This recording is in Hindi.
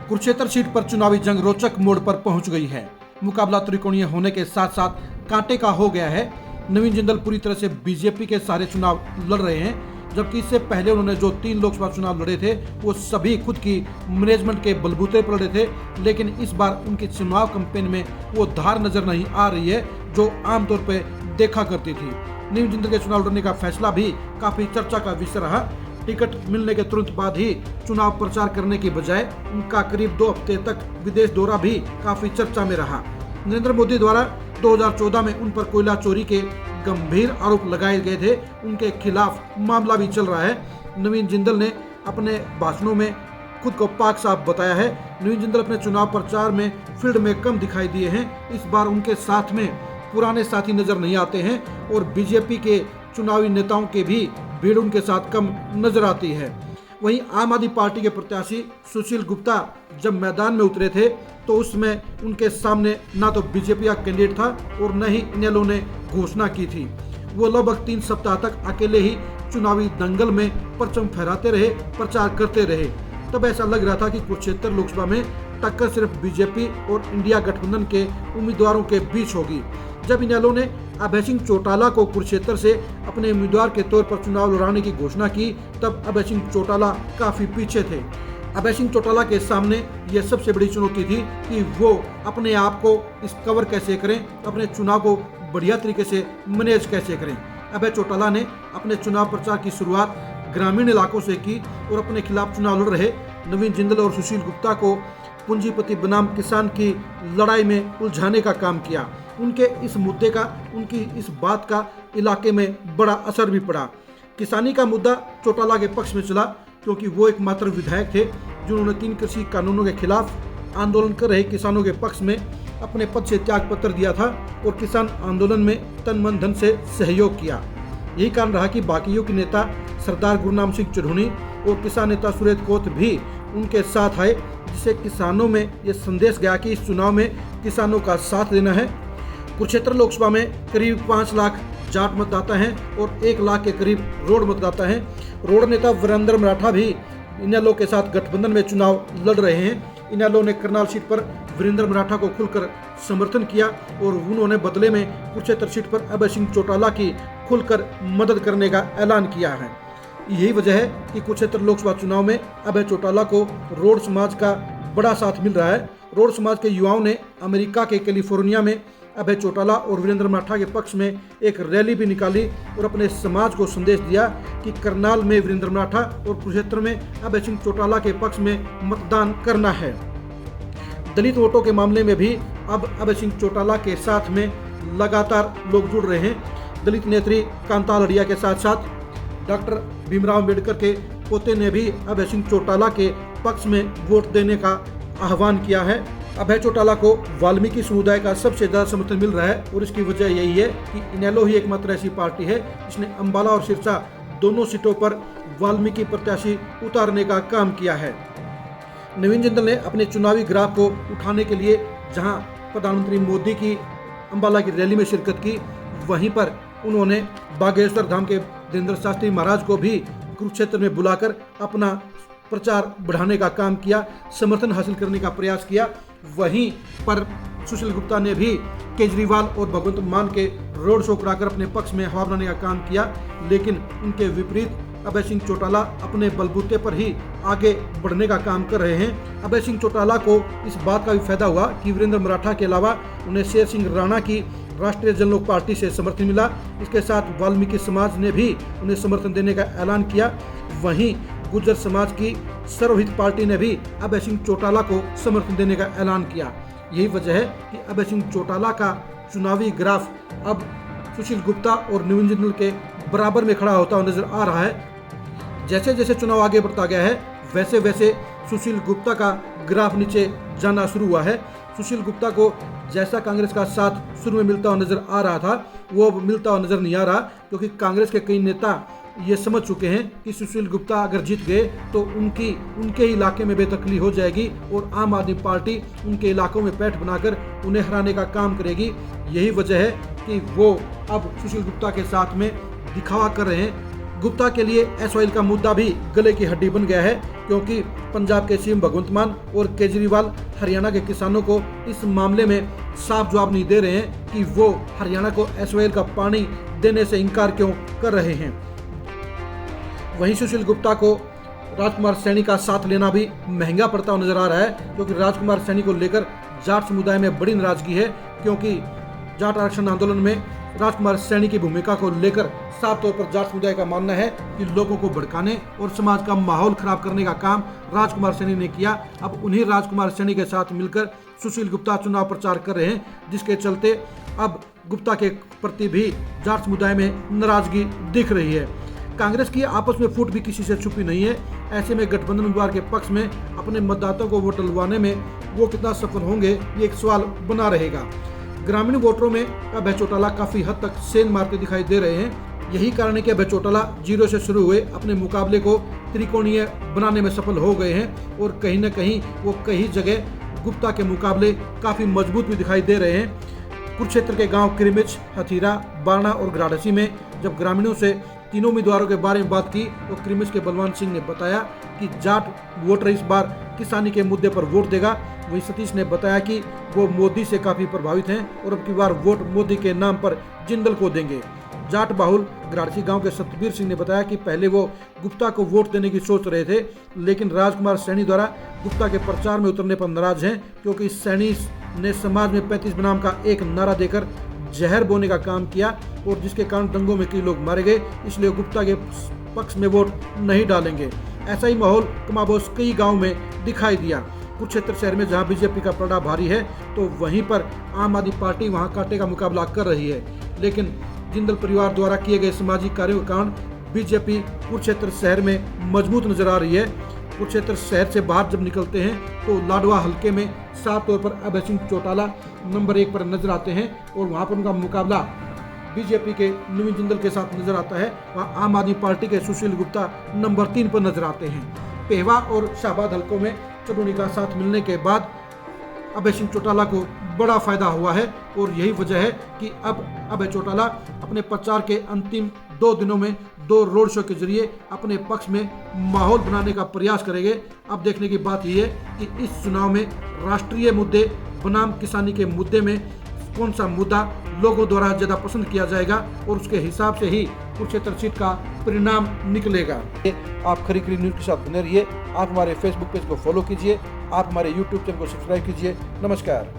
कुरुक्षेत्र सीट पर चुनावी जंग रोचक मोड़ पर पहुंच गई है। मुकाबला त्रिकोणीय होने के साथ साथ कांटे का हो गया है। नवीन जिंदल पूरी तरह से बीजेपी के सारे चुनाव लड़ रहे हैं, जबकि इससे पहले उन्होंने जो 3 लोकसभा चुनाव लड़े थे वो सभी खुद की मैनेजमेंट के बलबूते पर लड़े थे। लेकिन इस बार उनकी चुनाव कैंपेन में वो धार नजर नहीं आ रही है जो आमतौर पर देखा करती थी। नवीन जिंदल के चुनाव लड़ने का फैसला भी काफी चर्चा का विषय रहा। टिकट मिलने के तुरंत बाद ही चुनाव प्रचार करने की बजाय उनका करीब 2 हफ्ते तक विदेश दौरा भी काफी चर्चा में रहा। नरेंद्र मोदी द्वारा 2014 में उन पर कोयला चोरी के गंभीर आरोप लगाए गए थे, उनके खिलाफ मामला भी चल रहा है। नवीन जिंदल ने अपने भाषणों में खुद को पाक साफ बताया है। नवीन जिंदल अपने चुनाव प्रचार में फील्ड में कम दिखाई दिए हैं। इस बार उनके साथ में पुराने साथी नजर नहीं आते हैं और बीजेपी के चुनावी नेताओं के भी भीड़ उनके साथ कम नजर आती है। वहीं आम आदमी पार्टी के प्रत्याशी सुशील गुप्ता जब मैदान में उतरे थे तो उसमें उनके सामने ना तो बीजेपी का कैंडिडेट था और न ही इनेलो ने घोषणा की थी। वो लगभग 3 सप्ताह तक अकेले ही चुनावी दंगल में परचम फहराते रहे, प्रचार करते रहे। तब ऐसा लग रहा था कि कुरुक्षेत्र लोकसभा में टक्कर सिर्फ बीजेपी और इंडिया गठबंधन के उम्मीदवारों के बीच होगी। जब इनेलो ने अभय सिंह चौटाला को कुरुक्षेत्र से अपने उम्मीदवार के तौर पर चुनाव लड़ाने की घोषणा की, तब अभय सिंह चौटाला काफी पीछे थे। अभय सिंह चौटाला के सामने यह सबसे बड़ी चुनौती थी कि वो अपने आप को इस कवर कैसे करें, अपने चुनाव को बढ़िया तरीके से मैनेज कैसे करें। अभय चौटाला ने अपने चुनाव प्रचार की शुरुआत ग्रामीण इलाकों से की और अपने खिलाफ चुनाव लड़ रहे नवीन जिंदल और सुशील गुप्ता को पूंजीपति बनाम किसान की लड़ाई में उलझाने का काम किया। उनके इस मुद्दे का, उनकी इस बात का इलाके में बड़ा असर भी पड़ा। किसानी का मुद्दा चौटाला के पक्ष में चला क्योंकि वो एकमात्र विधायक थे जिन्होंने 3 कृषि कानूनों के खिलाफ आंदोलन कर रहे किसानों के पक्ष में अपने पद से त्याग पत्र दिया था और किसान आंदोलन में तन मन धन से सहयोग किया। यही कारण रहा कि बाकियों के नेता सरदार गुरनाम सिंह चढ़ूनी और किसान नेता सुरेश कोत भी उनके साथ आए, जिससे किसानों में ये संदेश गया कि इस चुनाव में किसानों का साथ देना है। कुरुक्षेत्र लोकसभा में करीब 5 लाख जाट मतदाता हैं और 1 लाख के करीब रोड मतदाता हैं। रोड नेता वीरेंद्र मराठा भी इनेलो के साथ गठबंधन में चुनाव लड़ रहे हैं। इनेलो ने करनाल सीट पर वीरेंद्र मराठा को खुलकर समर्थन किया और उन्होंने बदले में कुरुक्षेत्र सीट पर अभय सिंह चौटाला की खुलकर मदद करने का ऐलान किया है। यही वजह है कि कुरुक्षेत्र लोकसभा चुनाव में अभय चौटाला को रोड समाज का बड़ा साथ मिल रहा है। रोड समाज के युवाओं ने अमेरिका के कैलिफोर्निया में अभय चौटाला और वीरेंद्र मराठा के पक्ष में एक रैली भी निकाली और अपने समाज को संदेश दिया कि करनाल में वीरेंद्र मराठा और कुरुक्षेत्र में अभय सिंह चौटाला के पक्ष में मतदान करना है। दलित वोटों के मामले में भी अब अभय सिंह चौटाला के साथ में लगातार लोग जुड़ रहे हैं। दलित नेत्री कांता लड़िया के साथ साथ डॉक्टर भीमराव अम्बेडकर के पोते ने भी अभय सिंह चौटाला के पक्ष में वोट देने का आह्वान किया है। अभय चौटाला को वाल्मीकि समुदाय का सबसे ज्यादा समर्थन मिल रहा है और इसकी वजह यही है कि इनेलो ही एकमात्र ऐसी पार्टी है जिसने अंबाला और सिरसा दोनों सीटों पर वाल्मीकि प्रत्याशी उतारने का काम किया है। नवीन जिंदल ने अपने चुनावी ग्राफ को उठाने के लिए जहां प्रधानमंत्री मोदी की अंबाला की रैली में शिरकत की, वहीं पर उन्होंने बागेश्वर धाम के धीरेन्द्र शास्त्री महाराज को भी कुरुक्षेत्र में बुलाकर अपना प्रचार बढ़ाने का काम किया, समर्थन हासिल करने का प्रयास किया। वहीं पर सुशील गुप्ता ने भी केजरीवाल और भगवंत मान के रोड शो कराकर अपने पक्ष में हवा बनाने का काम किया, लेकिन उनके विपरीत अभय सिंह चौटाला अपने बलबूते पर ही आगे बढ़ने का काम कर रहे हैं। अभय सिंह चौटाला को इस बात का भी फायदा हुआ कि वीरेंद्र मराठा के अलावा उन्हें शेर सिंह राणा की राष्ट्रीय जनलोक पार्टी से समर्थन मिला। इसके साथ वाल्मीकि समाज ने भी उन्हें समर्थन देने का ऐलान किया। वहीं गुर्जर समाज की सर्वहित पार्टी ने भी अभय सिंह चौटाला को समर्थन देने का ऐलान किया। यही वजह है कि अभय सिंह चौटाला का चुनावी ग्राफ अब सुशील गुप्ता और नवीन जिंदल के बराबर में खड़ा होता नजर आ रहा है। जैसे जैसे चुनाव आगे बढ़ता गया है वैसे वैसे सुशील गुप्ता का ग्राफ नीचे जाना शुरू हुआ है। सुशील गुप्ता को जैसा कांग्रेस का साथ शुरू में मिलता हुआ नजर आ रहा था वो अब मिलता हुआ नजर नहीं आ रहा, क्योंकि कांग्रेस के कई नेता ये समझ चुके हैं कि सुशील गुप्ता अगर जीत गए तो उनके इलाके में बेदखली हो जाएगी और आम आदमी पार्टी उनके इलाकों में पैठ बनाकर उन्हें हराने का काम करेगी। यही वजह है कि वो अब सुशील गुप्ता के साथ में दिखावा कर रहे हैं। गुप्ता के लिए एस ऑयल का मुद्दा भी गले की हड्डी बन गया है, क्योंकि पंजाब के सीएम भगवंत मान और केजरीवाल हरियाणा के किसानों को इस मामले में साफ जवाब नहीं दे रहे हैं कि वो हरियाणा को एस ऑयल का पानी देने से इनकार क्यों कर रहे हैं। वहीं सुशील गुप्ता को राजकुमार सैनी का साथ लेना भी महंगा पड़ता हुआ नजर आ रहा है, क्योंकि राजकुमार सैनी को लेकर जाट समुदाय में बड़ी नाराजगी है, क्योंकि जाट आरक्षण आंदोलन में राजकुमार सैनी की भूमिका को लेकर साफ तौर पर जाट समुदाय का मानना है कि लोगों को भड़काने और समाज का माहौल खराब करने का काम राजकुमार सैनी ने किया। अब उन्हीं राजकुमार सैनी के साथ मिलकर सुशील गुप्ता चुनाव प्रचार कर रहे हैं, जिसके चलते अब गुप्ता के प्रति भी जाट समुदाय में नाराजगी दिख रही है। कांग्रेस की आपस में फूट भी किसी से छुपी नहीं है। ऐसे में गठबंधन उम्मीदवार के पक्ष में अपने मतदाताओं को वोट डलवाने में वो कितना सफल होंगे, ये एक सवाल बना रहेगा। ग्रामीण वोटरों में अभय चौटाला काफी हद तक सेंध मारते दिखाई दे रहे हैं। यही कारण है कि अभय चौटाला 0 से शुरू हुए अपने मुकाबले को त्रिकोणीय बनाने में सफल हो गए हैं, और कहीं न कहीं वो कई जगह गुप्ता के मुकाबले काफी मजबूत भी दिखाई दे रहे हैं। कुरुक्षेत्र के गांव किरमिच, हथीरा, बारना और ग्राडसी में जब ग्रामीणों से तीनों उम्मीदवारों के बारे में बात की तो किरमिच के बलवान सिंह ने बताया कि जाट वोटर इस बार किसानी के मुद्दे पर वोट देगा। वहीं सतीश ने बताया कि वो मोदी से काफी प्रभावित हैं और अब की बार वोट मोदी के नाम पर जिंदल को देंगे। जाट बाहुल ग्राडसी गांव के सतबीर सिंह ने बताया कि पहले वो गुप्ता को वोट देने की सोच रहे थे, लेकिन राजकुमार सैनी द्वारा गुप्ता के प्रचार में उतरने पर नाराज हैं, क्योंकि सैनी ने समाज में 35 बनाम का एक नारा देकर जहर बोने का काम किया, और जिसके कारण दंगों में कई लोग मारे गए, इसलिए गुप्ता के पक्ष में वोट नहीं डालेंगे। ऐसा ही माहौल कमाबोस कई गांव में दिखाई दिया। कुरुक्षेत्र शहर में जहां बीजेपी का पलड़ा भारी है, तो वहीं पर आम आदमी पार्टी वहां कांटे का मुकाबला कर रही है, लेकिन जिंदल परिवार द्वारा किए गए सामाजिक कार्यों के कारण बीजेपी कुरुक्षेत्र शहर में मजबूत नजर आ रही है। कुरुक्षेत्र शहर से बाहर जब निकलते हैं तो लाडवा हल्के में साफ तौर पर अभय सिंह चौटाला नंबर 1 पर नजर आते हैं, और वहां पर उनका मुकाबला बीजेपी के नवीन जिंदल के साथ नजर आता है। वहाँ आम आदमी पार्टी के सुशील गुप्ता नंबर 3 पर नजर आते हैं। पेहवा और शाहबाद हल्कों में चटोनी का साथ मिलने के बाद अभय सिंह चौटाला को बड़ा फायदा हुआ है, और यही वजह है कि अब अभय चौटाला अपने प्रचार के अंतिम 2 दिनों में 2 रोड शो के जरिए अपने पक्ष में माहौल बनाने का प्रयास करेंगे। अब देखने की बात यह है कि इस चुनाव में राष्ट्रीय मुद्दे बनाम किसानी के मुद्दे में कौन सा मुद्दा लोगों द्वारा ज्यादा पसंद किया जाएगा, और उसके हिसाब से ही कुरुक्षेत्र सीट का परिणाम निकलेगा। आप खरी खरी न्यूज के साथ बने रहिए। आप हमारे फेसबुक पेज को फॉलो कीजिए, आप हमारे यूट्यूब चैनल को सब्सक्राइब कीजिए। नमस्कार।